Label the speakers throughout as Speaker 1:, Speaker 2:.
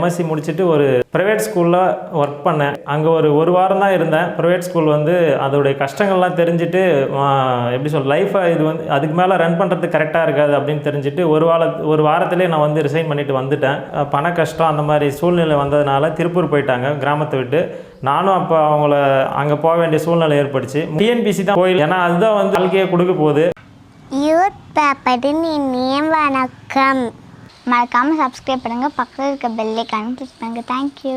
Speaker 1: MSc முடிச்சுட்டு ஒரு private ஸ்கூலில் ஒர்க் பண்ணேன். அங்கே ஒரு வாரம் தான் இருந்தேன். ப்ரைவேட் ஸ்கூல் வந்து அதோடைய கஷ்டங்கள்லாம் தெரிஞ்சுட்டு எப்படி லைஃப்பை இது வந்து அதுக்கு மேலே ரன் பண்ணுறதுக்கு கரெக்டாக இருக்காது அப்படின்னு தெரிஞ்சுட்டு ஒரு வாரத்திலே நான் வந்து ரிசைன் பண்ணிவிட்டு வந்துட்டேன். பண கஷ்டம் அந்த மாதிரி சூழ்நிலை வந்ததுனால திருப்பூர் போயிட்டாங்க கிராமத்தை விட்டு. நானும் அப்போ அவங்கள அங்கே போக வேண்டிய சூழ்நிலை ஏற்பட்டுச்சு. டிஎன்பிசி தான் போய், ஏன்னா அதுதான் வந்து வாழ்க்கையை கொடுக்க போகுது.
Speaker 2: யூத் பேப்பரின் இனிய வணக்கம். மறக்காமல் சப்ஸ்கிரைப் பண்ணுங்கள், பக்கத்தில் இருக்க பெல் ஐகானை கிளிக் பண்ணுங்கள். தேங்க்யூ.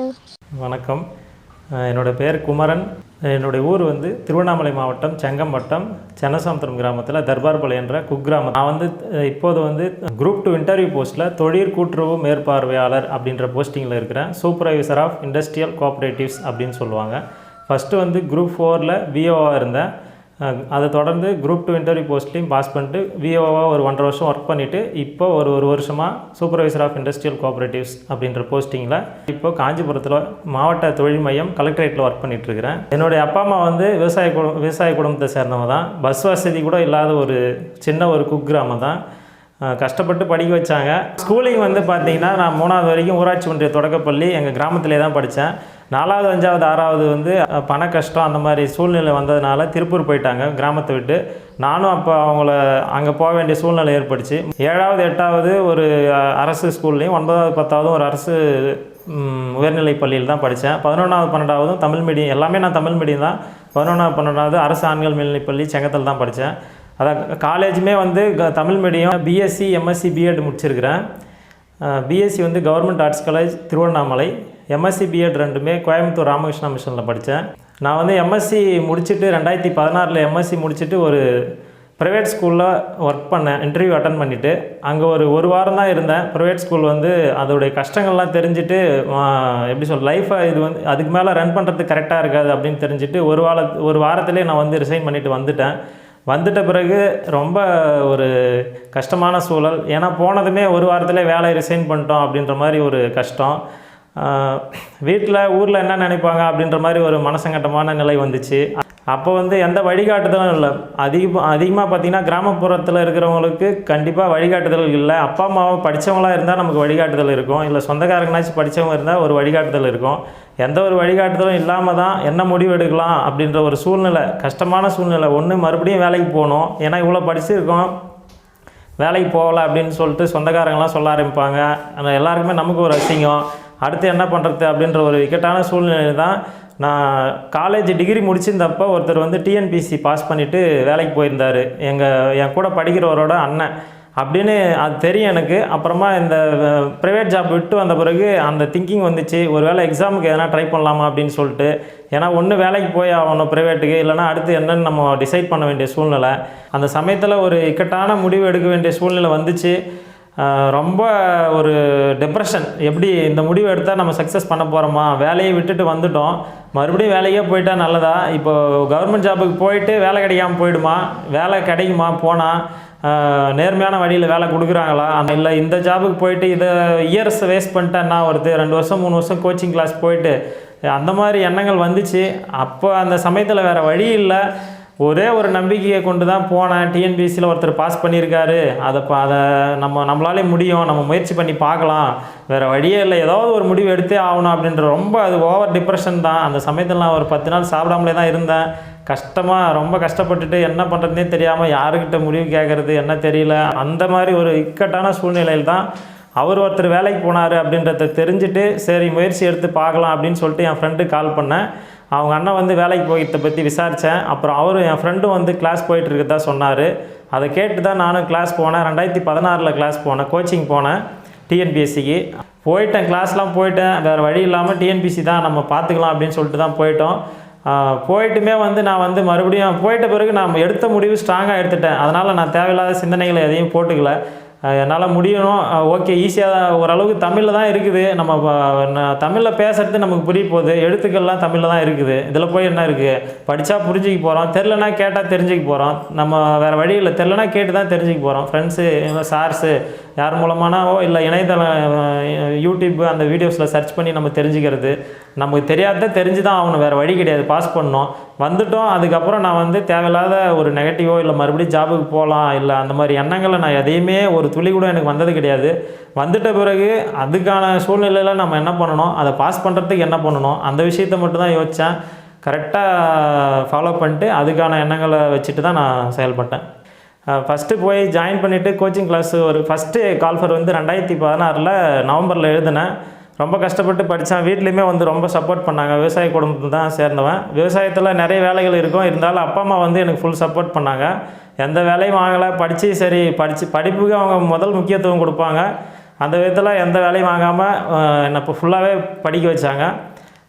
Speaker 1: வணக்கம், என்னோடய பேர் குமரன். என்னுடைய ஊர் வந்து திருவண்ணாமலை மாவட்டம் செங்கம் வட்டம் சென்னசாமபுரம் கிராமத்தில் தர்பார்பாளையம் என்ற குக்கிராமம். நான் வந்து இப்போது வந்து குரூப் 2 இன்டர்வியூ போஸ்ட்டில் தொழிற் கூட்டுறவு மேற்பார்வையாளர் அப்படின்ற போஸ்டிங்கில் இருக்கிறேன். சூப்பர்வைசர் ஆஃப் இண்டஸ்ட்ரியல் கோஆப்ரேட்டிவ்ஸ் அப்படின்னு சொல்லுவாங்க. ஃபஸ்ட்டு வந்து குரூப் 4ல் விஓவாக இருந்தேன். அதை தொடர்ந்து குரூப் 2 இன்டர்வியூ போஸ்ட்லேயும் பாஸ் பண்ணிட்டு விஓவாக ஒரு 1.5 வருஷம் ஒர்க் பண்ணிவிட்டு இப்போ ஒரு வருஷமாக சூப்பர்வைசர் ஆஃப் இண்டஸ்ட்ரியல் கோஆப்ரேட்டிவ்ஸ் அப்படின்ற போஸ்டிங்கில் இப்போ காஞ்சிபுரத்தில் மாவட்ட தொழில் மையம் கலெக்டரேட்டில் ஒர்க் பண்ணிகிட்ருக்கிறேன். என்னுடைய அப்பா அம்மா வந்து விவசாய குடும்பத்தை சேர்ந்தவங்க தான். பஸ் வசதி கூட இல்லாத ஒரு சின்ன ஒரு குக்கிராமம் தான். கஷ்டப்பட்டு படிக்க வச்சாங்க. ஸ்கூலிங் வந்து பார்த்திங்கன்னா நான் 3வது வரைக்கும் ஊராட்சி ஒன்றிய தொடக்கப்பள்ளி எங்கள் கிராமத்திலே தான் படித்தேன். 4வது 5வது 6வது வந்து பண கஷ்டம் அந்த மாதிரி சூழ்நிலை வந்ததுனால திருப்பூர் போயிட்டாங்க கிராமத்தை விட்டு. நானும் அப்போ அவங்கள அங்கே போக வேண்டிய சூழ்நிலை ஏற்பட்டுச்சு. 7வது 8வது ஒரு அரசு ஸ்கூல்லையும் 9வது 10வது ஒரு அரசு உயர்நிலைப் பள்ளியில் தான் படித்தேன். 11வது 12வதும் தமிழ் மீடியம், எல்லாமே நான் தமிழ் மீடியம் தான். 11வது 12வது அரசு ஆண்கள் மேல்நிலைப்பள்ளி செங்கத்தில் தான் படித்தேன். அதான் காலேஜுமே வந்து Tamil medium. BSc MSc BEd முடிச்சிருக்கிறேன். பிஎஸ்சி வந்து government arts college Tiruvannamalai, MSc BEd ரெண்டுமே கோயம்புத்தூர் ராமகிருஷ்ணா மிஷனில் படித்தேன். நான் வந்து எம்எஸ்சி முடிச்சுட்டு 2016 எம்எஸ்சி முடிச்சுட்டு ஒரு ப்ரைவேட் ஸ்கூலில் ஒர்க் பண்ணேன். இன்டர்வியூ அட்டன் பண்ணிவிட்டு அங்கே ஒரு வாரம் தான் இருந்தேன். ப்ரைவேட் ஸ்கூல் வந்து அதோடைய கஷ்டங்கள்லாம் தெரிஞ்சுட்டு எப்படி லைஃப்பை இது வந்து அதுக்கு மேலே ரன் பண்ணுறதுக்கு கரெக்டாக இருக்காது அப்படின்னு தெரிஞ்சுட்டு ஒரு வாரத்திலே நான் வந்து ரிசைன் பண்ணிவிட்டு வந்துட்ட பிறகு ரொம்ப ஒரு கஷ்டமான சூழல். ஏன்னா போனதுமே ஒரு வாரத்திலே வேலையை ரிசைன் பண்ணிட்டோம் அப்படின்ற மாதிரி ஒரு கஷ்டம். ஊரில் என்ன நினைப்பாங்க அப்படின்ற மாதிரி ஒரு மனசங்கட்டமான நிலை வந்துச்சு. அப்போ வந்து எந்த வழிகாட்டுதலும் இல்லை. அதிகமாக பார்த்திங்கன்னா கிராமப்புறத்தில் இருக்கிறவங்களுக்கு கண்டிப்பாக வழிகாட்டுதல் இல்லை. அப்பா அம்மாவை படித்தவங்களாக இருந்தால் நமக்கு வழிகாட்டுதல் இருக்கும், இல்லை சொந்தக்காரங்கனாச்சும் படித்தவங்க இருந்தால் ஒரு வழிகாட்டுதல் இருக்கும். எந்த ஒரு வழிகாட்டுதலும் இல்லாமல் தான் என்ன முடிவு எடுக்கலாம் அப்படின்ற ஒரு சூழ்நிலை, கஷ்டமான சூழ்நிலை. ஒன்று மறுபடியும் வேலைக்கு போகணும், ஏன்னா இவ்வளோ படிச்சிருக்கோம், வேலைக்கு போகலை அப்படின்னு சொல்லிட்டு சொந்தக்காரங்களாம் சொல்ல ஆரம்பிப்பாங்க. ஆனால் எல்லாருக்குமே நமக்கு ஒரு அசிங்கம். அடுத்து என்ன பண்ணுறது அப்படின்ற ஒரு இக்கட்டான சூழ்நிலை தான். நான் காலேஜ் டிகிரி முடிச்சிருந்தப்போ ஒருத்தர் வந்து டிஎன்பிஎஸ்சி பாஸ் பண்ணிவிட்டு வேலைக்கு போயிருந்தார். என் கூட படிக்கிறவரோட அண்ணன் அப்படின்னு அது தெரியும் எனக்கு. அப்புறமா இந்த ப்ரைவேட் ஜாப் விட்டு வந்த பிறகு அந்த திங்கிங் வந்துச்சு, ஒரு வேளை எக்ஸாமுக்கு எதனா ட்ரை பண்ணலாமா அப்படின்னு சொல்லிட்டு. ஏன்னா ஒன்று வேலைக்கு போய் ஆகணும் ப்ரைவேட்டுக்கு, இல்லைனா அடுத்து என்னென்னு நம்ம டிசைட் பண்ண வேண்டிய சூழ்நிலை. அந்த சமயத்தில் ஒரு இக்கட்டான முடிவு எடுக்க வேண்டிய சூழ்நிலை வந்துச்சு. ரொம்ப ஒரு டிப்ரெஷன். எப்படி இந்த முடிவு எடுத்தால் நம்ம சக்ஸஸ் பண்ண போகிறோமா, வேலையை விட்டுட்டு வந்துட்டோம், மறுபடியும் வேலைக்கே போயிட்டால் நல்லதா, இப்போ கவர்மெண்ட் ஜாபுக்கு போயிட்டு வேலை கிடைக்காமல் போயிடுமா, வேலை கிடைக்குமா, போனால் நேர்மையான வழியில் வேலை கொடுக்குறாங்களா, இல்லை இந்த ஜாபுக்கு போயிட்டு இதை இயர்ஸ் வேஸ்ட் பண்ணிட்டேன்னா 2 வருஷம் 3 வருஷம் கோச்சிங் கிளாஸ் போயிட்டு அந்த மாதிரி எண்ணங்கள் வந்துச்சு. அப்போ அந்த சமயத்தில் வேறு வழி இல்லை. ஒரே ஒரு நம்பிக்கையை கொண்டு தான் போனேன். டிஎன்பிஎஸ்சியில் ஒருத்தர் பாஸ் பண்ணியிருக்காரு, அதை நம்மளாலே முடியும், நம்ம முயற்சி பண்ணி பார்க்கலாம், வேறு வழியே இல்லை, ஏதாவது ஒரு முடிவு எடுத்தே ஆகணும் அப்படின்ற ரொம்ப அது ஓவர் டிப்ரெஷன் தான். அந்த சமயத்தில் நான் ஒரு 10 நாள் சாப்பிடாமலே தான் இருந்தேன். ரொம்ப கஷ்டப்பட்டுட்டு என்ன பண்ணுறதுனே தெரியாமல் யாருக்கிட்ட முடிவு கேட்குறது என்ன தெரியல. அந்த மாதிரி ஒரு இக்கட்டான சூழ்நிலையில் தான் அவர் ஒருத்தர் வேலைக்கு போனார் அப்படின்றத தெரிஞ்சுட்டு சரி முயற்சி எடுத்து பார்க்கலாம் அப்படின்னு சொல்லிட்டு என் ஃப்ரெண்டுக்கு கால் பண்ணேன். அவங்க அண்ணன் வந்து வேலைக்கு போகிறத பற்றி விசாரித்தேன். அப்புறம் என் ஃப்ரெண்டும் வந்து கிளாஸ் போயிட்டு இருக்கதா சொன்னார். அதை கேட்டு தான் நானும் கிளாஸ் போனேன். 2016 கிளாஸ் போனேன், கோச்சிங் போனேன் டிஎன்பிஎஸ்சிக்கு. கிளாஸ்லாம் போயிட்டேன். வேறு வழி இல்லாமல் டிஎன்பிஎஸ்சி தான் நம்ம பார்த்துக்கலாம் அப்படின்னு சொல்லிட்டு தான் போயிட்டோம். போயிட்டுமே வந்து நான் வந்து மறுபடியும் போயிட்ட பிறகு நான் எடுத்த முடிவு ஸ்ட்ராங்காக எடுத்துட்டேன். அதனால் நான் தேவையில்லாத சிந்தனைகளை எதையும் போட்டுக்கல. என்னால் முடியணும், ஓகே, ஈஸியாக ஓரளவுக்கு தமிழில் தான் இருக்குது. நம்ம தமிழில் பேசுகிறது நமக்கு புரிய போகுது, எழுத்துக்கள்லாம் தமிழில் தான் இருக்குது. இதில் போய் என்ன இருக்குது, படித்தா புரிஞ்சிக்க போகிறோம், தெரிலனா கேட்டால் தெரிஞ்சிக்க போகிறோம். நம்ம வேறு வழியில் தெரிலனா கேட்டு தான் தெரிஞ்சிக்க போகிறோம். ஃப்ரெண்ட்ஸு சார்ஸு யார் மூலமானாவோ இல்லை இணையதளம் யூடியூப் அந்த வீடியோஸில் சர்ச் பண்ணி நம்ம தெரிஞ்சுக்கிறது. நமக்கு தெரியாத தெரிஞ்சு தான் ஆகணும், வேறு வழி கிடையாது. பாஸ் பண்ணோம். வந்துட்டோம். அதுக்கப்புறம் நான் வந்து தேவையில்லாத ஒரு நெகட்டிவோ இல்லை மறுபடியும் ஜாபுக்கு போகலாம் இல்லை அந்த மாதிரி எண்ணங்களை நான் எதையுமே ஒரு துளி கூட எனக்கு வந்தது கிடையாது. வந்துட்ட பிறகு அதுக்கான சூழ்நிலையில் நம்ம என்ன பண்ணணும், அதை பாஸ் பண்ணுறதுக்கு என்ன பண்ணணும், அந்த விஷயத்தை மட்டும் தான் யோசித்தேன். கரெக்டாக ஃபாலோ பண்ணிட்டு அதுக்கான எண்ணங்களை வச்சுட்டு தான் நான் செயல்பட்டேன். ஃபஸ்ட்டு போய் ஜாயின் பண்ணிவிட்டு கோச்சிங் கிளாஸ் ஒரு ஃபஸ்ட்டு கால்ஃபர் வந்து 2016 நவம்பரில் எழுதினேன். ரொம்ப கஷ்டப்பட்டு படித்தேன். வீட்லேயுமே வந்து ரொம்ப சப்போர்ட் பண்ணாங்க. விவசாய குடும்பத்தில் தான் சேர்ந்தவன். விவசாயத்தில் நிறைய வேலைகள் இருக்கும். இருந்தாலும் அப்பா அம்மா வந்து எனக்கு ஃபுல் சப்போர்ட் பண்ணாங்க. எந்த வேலையும் வாங்கலை. படிப்புக்கு அவங்க முதல் முக்கியத்துவம் கொடுப்பாங்க. அந்த விதத்தில் எந்த வேலையும் வாங்காமல் என்னை இப்போ ஃபுல்லாகவே படிக்க வச்சாங்க.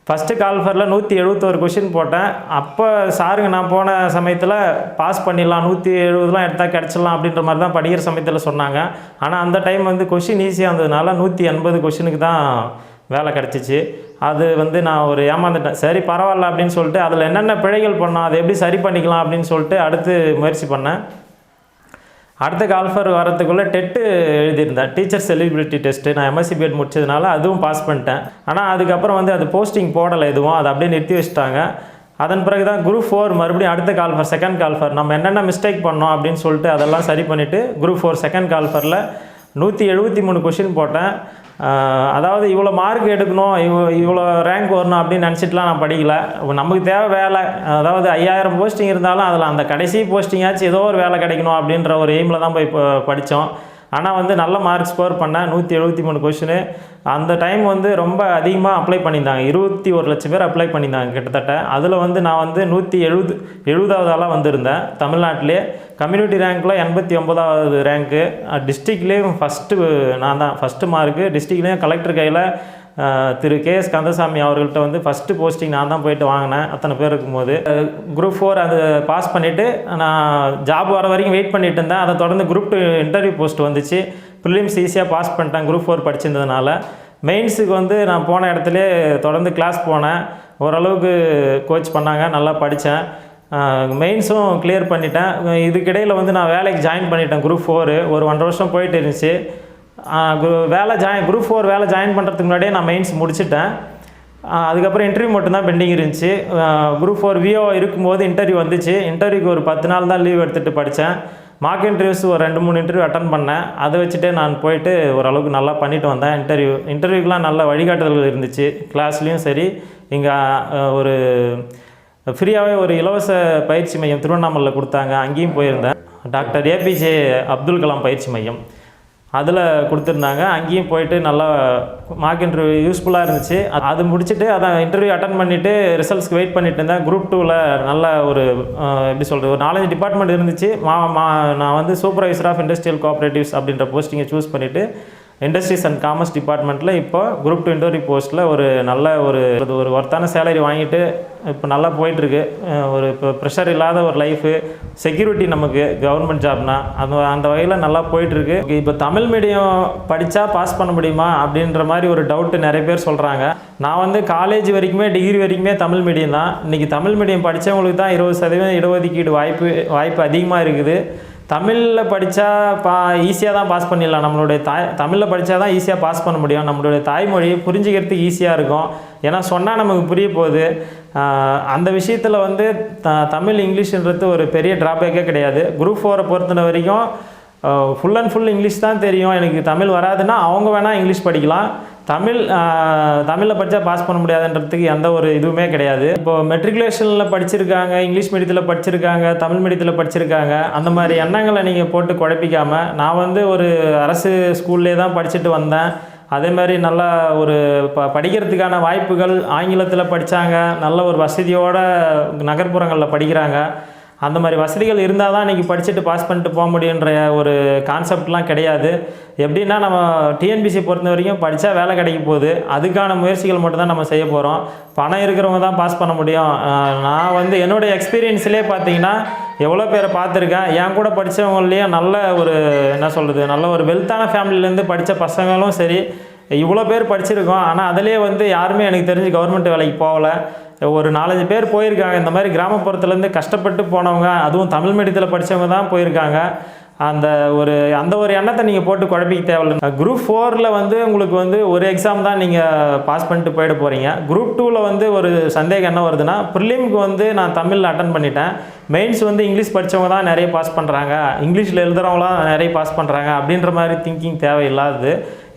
Speaker 1: ஃபஸ்ட்டு கால்ஃபரில் 171 கொஷின் போட்டேன். அப்போ சாருங்க நான் போன சமயத்தில் பாஸ் பண்ணிடலாம், 170 எடுத்தால் கிடச்சிடலாம் அப்படின்ற மாதிரி தான் படிக்கிற சமயத்தில் சொன்னாங்க. ஆனால் அந்த டைம் வந்து கொஷின் ஈஸியாக இருந்ததுனால 180 கொஷினுக்கு தான் வேலை கிடச்சிச்சு. அது வந்து நான் ஒரு ஏமாந்துட்டேன். சரி பரவாயில்ல அப்படின்னு சொல்லிட்டு அதில் என்னென்ன பிழைகள் பண்ணோம், அதை எப்படி சரி பண்ணிக்கலாம் அப்படின்னு சொல்லிட்டு அடுத்து முயற்சி பண்ணேன். அடுத்த கால்ஃபர் வரத்துக்குள்ளே டெட்டு எழுதியிருந்தேன். Teachers eligibility test. நான் எம்எஸ்சி பிஎட் முடிச்சதுனால அதுவும் பாஸ் பண்ணிட்டேன். ஆனால் அதுக்கப்புறம் வந்து அது போஸ்டிங் போடலை எதுவும். அதை அப்படியே நிறுத்தி வச்சுட்டாங்க. அதன் பிறகு தான் குரூப் 4 மறுபடியும் அடுத்த கால்ஃபர் செகண்ட் கால்ஃபர் நம்ம என்னென்ன மிஸ்டேக் பண்ணோம் அப்படின்னு சொல்லிட்டு அதெல்லாம் சரி பண்ணிவிட்டு குரூப் 4 செகண்ட் கால்ஃபரில் 173 கொஷின் போட்டேன். அதாவது இவ்வளோ மார்க் எடுக்கணும், இவ்வளோ ரேங்க் வரணும் அப்படின்னு நினச்சிட்டுலாம் நான் படிக்கலை. நமக்கு தேவை வேலை. அதாவது 5000 போஸ்டிங் இருந்தாலும் அதில் அந்த கடைசி போஸ்டிங்காச்சும் ஏதோ ஒரு வேலை கிடைக்கணும் அப்படின்ற ஒரு எய்மில் தான் போய் படித்தோம். ஆனால் வந்து நல்ல மார்க் ஸ்கோர் பண்ணேன். 173 கொஷினு. அந்த டைம் வந்து ரொம்ப அதிகமாக அப்ளை பண்ணியிருந்தாங்க. 21 லட்சம் பேர் அப்ளை பண்ணியிருந்தாங்க கிட்டத்தட்ட. அதில் வந்து நான் வந்து 170வது ஆளாக வந்திருந்தேன் தமிழ்நாட்டிலே. கம்யூனிட்டி ரேங்க்கில் 89வது ரேங்க்கு. டிஸ்ட்ரிக்ட்லேயும் ஃபஸ்ட்டு நான் தான் ஃபஸ்ட்டு மார்க்கு. டிஸ்ட்ரிக்ட்லேயும் கலெக்டர் கையில் திரு கேஎஸ் கந்தசாமி அவர்கள்ட்ட வந்து ஃபஸ்ட்டு போஸ்டிங் நான் தான் போயிட்டு வாங்கினேன் அத்தனை பேர் இருக்கும்போது. குரூப் 4 அது பாஸ் பண்ணிவிட்டு நான் ஜாப் வர வரைக்கும் வெயிட் பண்ணிட்டு இருந்தேன். அதை தொடர்ந்து குரூப் 2 இன்டர்வியூ போஸ்ட் வந்துச்சு. ப்ரிலிம்ஸ் ஈஸியாக பாஸ் பண்ணிட்டேன் குரூப் 4 படிச்சிருந்ததுனால. மெயின்ஸுக்கு வந்து நான் போன இடத்துல தொடர்ந்து கிளாஸ் போனேன். ஓரளவுக்கு கோச் பண்ணாங்க, நல்லா படித்தேன். மெயின்ஸும் கிளியர் பண்ணிட்டேன். இதுக்கிடையில் வந்து நான் வேலைக்கு ஜாயின் பண்ணிட்டேன் குரூப் 4. ஒரு 1.5 வருஷம் போயிட்டு இருந்துச்சு. குரூப் 4 வேலை ஜாயின் பண்ணுறதுக்கு முன்னாடியே நான் மெயின்ஸ் முடிச்சிட்டேன். அதுக்கப்புறம் இன்டர்வியூ மட்டும்தான் பெண்டிங் இருந்துச்சு. குரூப் 4 விஓ இருக்கும்போது இன்டர்வியூ வந்துச்சு. இன்டர்வியூக்கு ஒரு 10 நாள் தான் லீவ் எடுத்துகிட்டு படித்தேன். மார்க் இன்டர்வியூஸ் ஒரு 2-3 இன்டர்வியூ அட்டன் பண்ணேன். அதை வச்சுட்டே நான் போயிட்டு ஓரளவுக்கு நல்லா பண்ணிட்டு வந்தேன். இன்டர்வியூக்கெலாம் நல்ல வழிகாட்டுதல்கள் இருந்துச்சு. கிளாஸ்லேயும் சரி, இங்கே ஒரு ஃப்ரீயாகவே ஒரு இலவச பயிற்சி மையம் திருவண்ணாமலையில் கொடுத்தாங்க. அங்கேயும் போயிருந்தேன். டாக்டர் ஏபிஜே அப்துல் கலாம் பயிற்சி மையம் அதில் கொடுத்துருந்தாங்க. அங்கேயும் போயிட்டு நல்லா மார்க் இன்டர்வியூ யூஸ்ஃபுல்லாக இருந்துச்சு. அது முடிச்சுட்டு அதை இன்டர்வியூ அட்டன் பண்ணிவிட்டு ரிசல்ட்ஸ்க்கு வெயிட் பண்ணிட்டு இருந்தேன். குரூப் 2ல் நல்ல ஒரு எப்படி சொல்கிறது, ஒரு 4-5 டிபார்ட்மெண்ட் இருந்துச்சு. நான் வந்து சூப்பர்வைசர் ஆஃப் இண்டஸ்ட்ரியல் கோஆப்ரேட்டிவ்ஸ் அப்படின்ற போஸ்டிங்கை சூஸ் பண்ணிவிட்டு இண்டஸ்ட்ரீஸ் அண்ட் காமர்ஸ் டிபார்ட்மெண்ட்டில் இப்போ குரூப் 2 இன்டர்வியூ போஸ்ட்டில் ஒரு நல்ல ஒரு ஒர்த்தான சேலரி வாங்கிட்டு இப்போ நல்லா போயிட்டுருக்கு. ஒரு இப்போ ப்ரெஷர் இல்லாத ஒரு லைஃபு, செக்யூரிட்டி நமக்கு கவர்மெண்ட் ஜாப்னா அந்த வகையில் நல்லா போயிட்டுருக்கு. இப்போ தமிழ் மீடியம் படித்தா பாஸ் பண்ண முடியுமா அப்படின்ற மாதிரி ஒரு டவுட்டு நிறைய பேர் சொல்கிறாங்க. நான் வந்து காலேஜ் வரைக்குமே டிகிரி வரைக்குமே தமிழ் மீடியம் தான். இன்றைக்கி தமிழ் மீடியம் படித்தவங்களுக்கு தான் 20% இடஒதுக்கீடு வாய்ப்பு அதிகமாக இருக்குது. தமிழில் படித்தா ஈஸியாக தான் பாஸ் பண்ணிடலாம். நம்மளுடைய தமிழில் படித்தா தான் ஈஸியாக பாஸ் பண்ண முடியும். நம்மளுடைய தாய்மொழி புரிஞ்சுக்கிறதுக்கு ஈஸியாக இருக்கும். ஏன்னா சொன்னால் நமக்கு புரிய போகுது. அந்த விஷயத்தில் வந்து தமிழ் இங்கிலீஷ்ன்றது ஒரு பெரிய ட்ராபேக்கே கிடையாது. குரூப் 4 பொறுத்த வரைக்கும் ஃபுல் அண்ட் ஃபுல் இங்கிலீஷ் தான் தெரியும், எனக்கு தமிழ் வராதுன்னா அவங்க வேணால் இங்கிலீஷ் படிக்கலாம். தமிழில் படித்தா பாஸ் பண்ண முடியாதுன்றதுக்கு எந்த ஒரு இதுவுமே கிடையாது. இப்போது மெட்ரிகுலேஷனில் படிச்சிருக்காங்க, இங்கிலீஷ் மீடியத்தில் படிச்சிருக்காங்க, தமிழ் மீடியத்தில் படிச்சிருக்காங்க, அந்த மாதிரி எண்ணங்களை நீங்கள் போட்டு குழப்பிக்காமல், நான் வந்து ஒரு அரசு ஸ்கூல்லே தான் படிச்சுட்டு வந்தேன். அதே மாதிரி நல்லா ஒரு படிக்கிறதுக்கான வாய்ப்புகள், ஆங்கிலத்தில் படித்தாங்க, நல்ல ஒரு வசதியோடு நகர்ப்புறங்களில் படிக்கிறாங்க. அந்த மாதிரி வசதிகள் இருந்தால் தான் இன்றைக்கி படிச்சுட்டு பாஸ் பண்ணிட்டு போக முடியுன்ற ஒரு கான்செப்ட்லாம் கிடையாது. எப்படின்னா நம்ம டிஎன்பிசி பொறுத்த வரைக்கும் படித்தா வேலை கிடைக்க போகுது, அதுக்கான முயற்சிகள் மட்டும்தான் நம்ம செய்ய போகிறோம். பணம் இருக்கிறவங்க தான் பாஸ் பண்ண முடியும். நான் வந்து என்னோடய எக்ஸ்பீரியன்ஸ்லேயே பார்த்தீங்கன்னா எவ்வளோ பேரை பார்த்துருக்கேன். என் கூட படித்தவங்களையும் நல்ல ஒரு என்ன சொல்கிறது, நல்ல ஒரு வெல்த்தான ஃபேமிலியிலேருந்து படித்த பசங்களும் சரி, இவ்வளோ பேர் படிச்சிருக்கோம். ஆனால் அதிலே வந்து யாருமே எனக்கு தெரிஞ்சு கவர்மெண்ட் வேலைக்கு போகலை. ஒரு 4-5 பேர் போயிருக்காங்க. இந்த மாதிரி கிராமப்புறத்துலேருந்து கஷ்டப்பட்டு போனவங்க, அதுவும் தமிழ் மீடியத்தில் படித்தவங்க தான் போயிருக்காங்க. அந்த ஒரு எண்ணத்தை நீங்கள் போட்டு குழப்பிக்க தேவையில்லை. குரூப் 4ல் வந்து உங்களுக்கு வந்து ஒரு எக்ஸாம் தான் நீங்கள் பாஸ் பண்ணிட்டு போயிட போகிறீங்க. குரூப் 2ல் வந்து ஒரு சந்தேகம் என்ன வருதுன்னா, ப்ரிலிம்க்கு வந்து நான் தமிழில் அட்டன் பண்ணிட்டேன், மெயின்ஸ் வந்து இங்கிலீஷ் படித்தவங்க தான் நிறைய பாஸ் பண்ணுறாங்க, இங்கிலீஷில் எழுதுகிறவங்களாம் நிறைய பாஸ் பண்ணுறாங்க அப்படின்ற மாதிரி திங்கிங் தேவையில்லாது.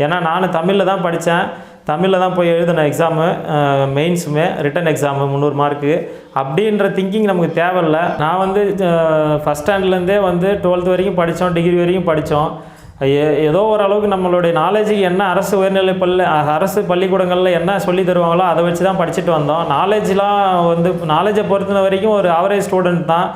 Speaker 1: ஏன்னா நான் தமிழில் தான் படித்தேன், தமிழில் தான் போய் எழுதின எக்ஸாமு, மெயின்ஸுமே ரிட்டன் எக்ஸாமு 300 மார்க்கு அப்படின்ற திங்கிங் நமக்கு தேவையில்லை. நான் வந்து ஃபஸ்ட் ஸ்டாண்டர்ட்லேருந்தே வந்து 12th வரைக்கும் படித்தோம், டிகிரி வரைக்கும் படித்தோம். ஏதோ ஓரளவுக்கு நம்மளுடைய நாலேஜுக்கு என்ன அரசு பள்ளிக்கூடங்களில் என்ன சொல்லி தருவாங்களோ அதை வச்சு தான் படிச்சுட்டு வந்தோம். நாலேஜை பொறுத்த வரைக்கும் ஒரு ஆவரேஜ் ஸ்டூடெண்ட் தான்.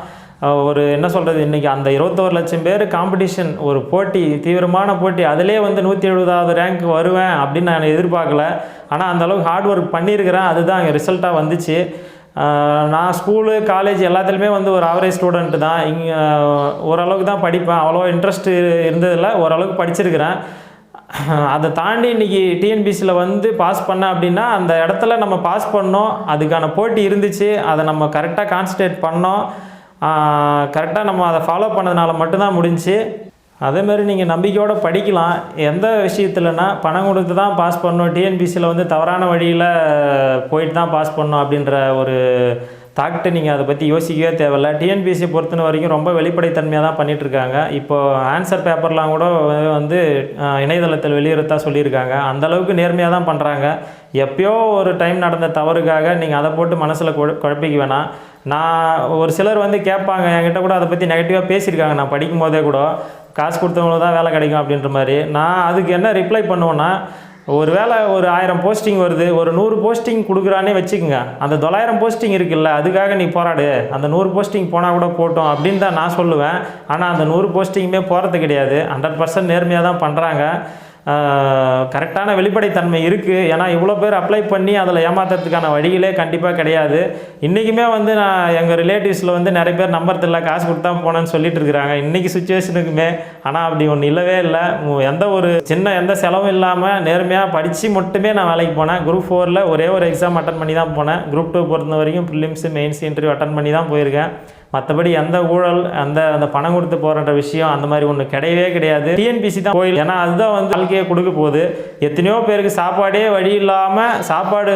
Speaker 1: ஒரு என்ன சொல்கிறது, இன்றைக்கி அந்த 21 லட்சம் பேர் காம்படிஷன், ஒரு போட்டி, தீவிரமான போட்டி, அதிலே வந்து 170வது ரேங்க் வருவேன் அப்படின்னு நான் எதிர்பார்க்கல. ஆனால் அந்தளவுக்கு ஹார்ட் ஒர்க் பண்ணியிருக்கிறேன், அதுதான் அங்கே ரிசல்ட்டாக வந்துச்சு. நான் ஸ்கூலு காலேஜ் எல்லாத்துலேயுமே வந்து ஒரு ஆவரேஜ் ஸ்டூடெண்ட்டு தான். இங்கே ஓரளவுக்கு தான் படிப்பேன், அவ்வளோ இன்ட்ரெஸ்ட் இருந்ததில்லை, ஓரளவுக்கு படிச்சிருக்கிறேன். அதை தாண்டி இன்றைக்கி டிஎன்பிசியில் வந்து பாஸ் பண்ணேன் அப்படின்னா அந்த இடத்துல நம்ம பாஸ் பண்ணோம், அதுக்கான போட்டி இருந்துச்சு, அதை நம்ம கரெக்டாக கான்சன்ட்ரேட் பண்ணோம், கரெக்டாக நம்ம அதை ஃபாலோ பண்ணதுனால மட்டும்தான் முடிஞ்சு. அதேமாதிரி நீங்கள் நம்பிக்கையோடு படிக்கலாம். எந்த விஷயத்துலனா பணம் கொடுத்து தான் பாஸ் பண்ணணும், டிஎன்பிசியில் வந்து தவறான வழியில் போயிட்டு தான் பாஸ் பண்ணணும் அப்படின்ற ஒரு தாக்கிட்டு நீங்கள் அதை பற்றி யோசிக்கவே தேவையில்லை. டிஎன்பிசி பொறுத்த வரைக்கும் ரொம்ப வெளிப்படைத்தன்மையாக தான் பண்ணிகிட்ருக்காங்க. இப்போது ஆன்சர் பேப்பர்லாம் கூட வந்து இணையதளத்தில் வெளியிடத்தான் சொல்லியிருக்காங்க. அந்தளவுக்கு நேர்மையாக தான் பண்ணுறாங்க. எப்போயோ ஒரு டைம் நடந்த தவறுக்காக நீங்கள் அதை போட்டு மனசில் குழப்பிக்க வேணாம். நான் ஒரு சிலர் வந்து கேட்பாங்க, என்கிட்ட கூட அதை பற்றி நெகட்டிவாக பேசியிருக்காங்க. நான் படிக்கும் போதே கூட காசு கொடுத்தவங்களுக்கு தான் வேலை கிடைக்கும் அப்படின்ற மாதிரி. நான் அதுக்கு என்ன ரிப்ளை பண்ணுவேன்னா, ஒரு வேளை ஒரு 1000 போஸ்டிங் வருது, ஒரு 100 போஸ்டிங் கொடுக்குறானே வச்சுக்கோங்க, அந்த 900 போஸ்டிங் இருக்குல்ல, அதுக்காக நீ போராடு, அந்த 100 போஸ்டிங் போனால் கூட போட்டோம் அப்படின்னு தான் நான் சொல்லுவேன். ஆனால் அந்த 100 போஸ்டிங்குமே போகிறது கிடையாது. 100% நேர்மையாக தான் பண்ணுறாங்க. கரெக்டான வெளிப்படைத்தன்மை இருக்குது. ஏன்னா இவ்வளோ பேர் அப்ளை பண்ணி அதில் ஏமாத்துறதுக்கான வழிகளே கண்டிப்பாக கிடையாது. இன்றைக்குமே வந்து நான் எங்கள் ரிலேட்டிவ்ஸில் வந்து நிறைய பேர் நம்பர் தெரியல, காசு கொடுத்தா போனேன்னு சொல்லிட்டு இருக்கிறாங்க இன்றைக்கி சுச்சுவேஷனுக்குமே. ஆனால் அப்படி ஒன்று இல்லவே இல்லை. எந்த செலவும் இல்லாமல் நேர்மையாக படித்து மட்டுமே நான் வேலைக்கு போனேன். குரூப் 4ல் ஒரே ஒரு எக்ஸாம் அட்டன் பண்ணி தான் போனேன். குரூப் 2 பொறுத்த வரைக்கும் ப்ரிலிம்ஸு மெயின்ஸ் இன்டர்வியூ அட்டன் பண்ணி தான் போயிருக்கேன். மற்றபடி எந்த ஊழல், அந்த பணம் கொடுத்து போகிற விஷயம் அந்த மாதிரி ஒன்று கிடையவே கிடையாது. டிஎன்பிசி தான் கோயில். ஏன்னா அதுதான் வந்து வாழ்க்கையை கொடுக்க போகுது. எத்தனையோ பேருக்கு சாப்பாடே வழி இல்லாமல் சாப்பாடு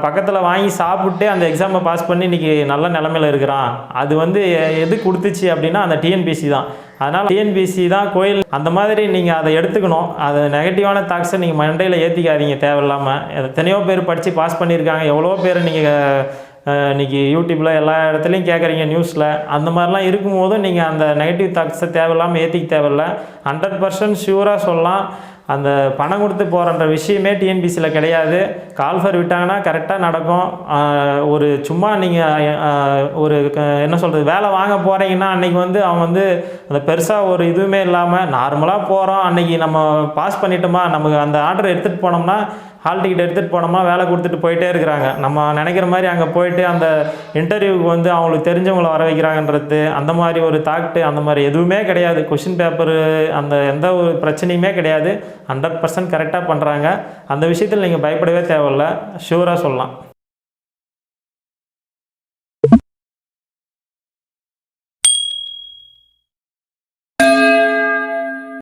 Speaker 1: பக்கத்தில் வாங்கி சாப்பிட்டு அந்த எக்ஸாமை பாஸ் பண்ணி இன்றைக்கி நல்ல நிலமையில் இருக்கிறான். அது வந்து எது கொடுத்துச்சு அப்படின்னா அந்த டிஎன்பிசி தான். அதனால் டிஎன்பிசி தான் கோயில். அந்த மாதிரி நீங்கள் அதை எடுத்துக்கணும். அது நெகட்டிவான தாட்ஸை நீங்கள் மண்டையில் ஏற்றிக்காதீங்க தேவையில்லாமல். எத்தனையோ பேர் படித்து பாஸ் பண்ணியிருக்காங்க. எவ்வளோ பேர் நீங்கள் இன்றைக்கி யூடியூப்பில் எல்லா இடத்துலையும் கேட்குறீங்க, நியூஸில். அந்த மாதிரிலாம் இருக்கும்போதும் நீங்கள் அந்த நெகட்டிவ் தாட்ஸை தேவையில்லாமல் ஏற்றிக்க தேவையில்லை. 100% ஷூராக சொல்லலாம், அந்த பணம் கொடுத்து போகிற விஷயமே டிஎன்பிசியில் கிடையாது. கால்ஃபர் விட்டாங்கன்னா கரெக்டாக நடக்கும். ஒரு சும்மா நீங்கள் என்ன சொல்கிறது, வேலை வாங்க போகிறீங்கன்னா அன்றைக்கி வந்து அவன் வந்து அந்த பெருசாக ஒரு இதுவுமே இல்லாமல் நார்மலாக போகிறோம், அன்றைக்கி நம்ம பாஸ் பண்ணிட்டோமா, நமக்கு அந்த ஆர்டர் எடுத்துகிட்டு போனோம்னா, ஹால் டிக்கெட் எடுத்துகிட்டு போனோம்னா வேலை கொடுத்துட்டு போயிட்டே இருக்கிறாங்க. நம்ம நினைக்கிற மாதிரி அங்கே போயிட்டு அந்த இன்டர்வியூக்கு வந்து அவங்களுக்கு தெரிஞ்சவங்கள வர வைக்கிறாங்கன்றது, அந்த மாதிரி ஒரு தாக்ட்டு அந்த மாதிரி எதுவுமே கிடையாது. கொஷின் பேப்பரு அந்த எந்த ஒரு பிரச்சனையுமே கிடையாது. 100% கரெக்டாக பண்ணுறாங்க. அந்த விஷயத்தில் நீங்கள் பயப்படவே தேவையில்லை, ஷூராக சொல்லலாம்.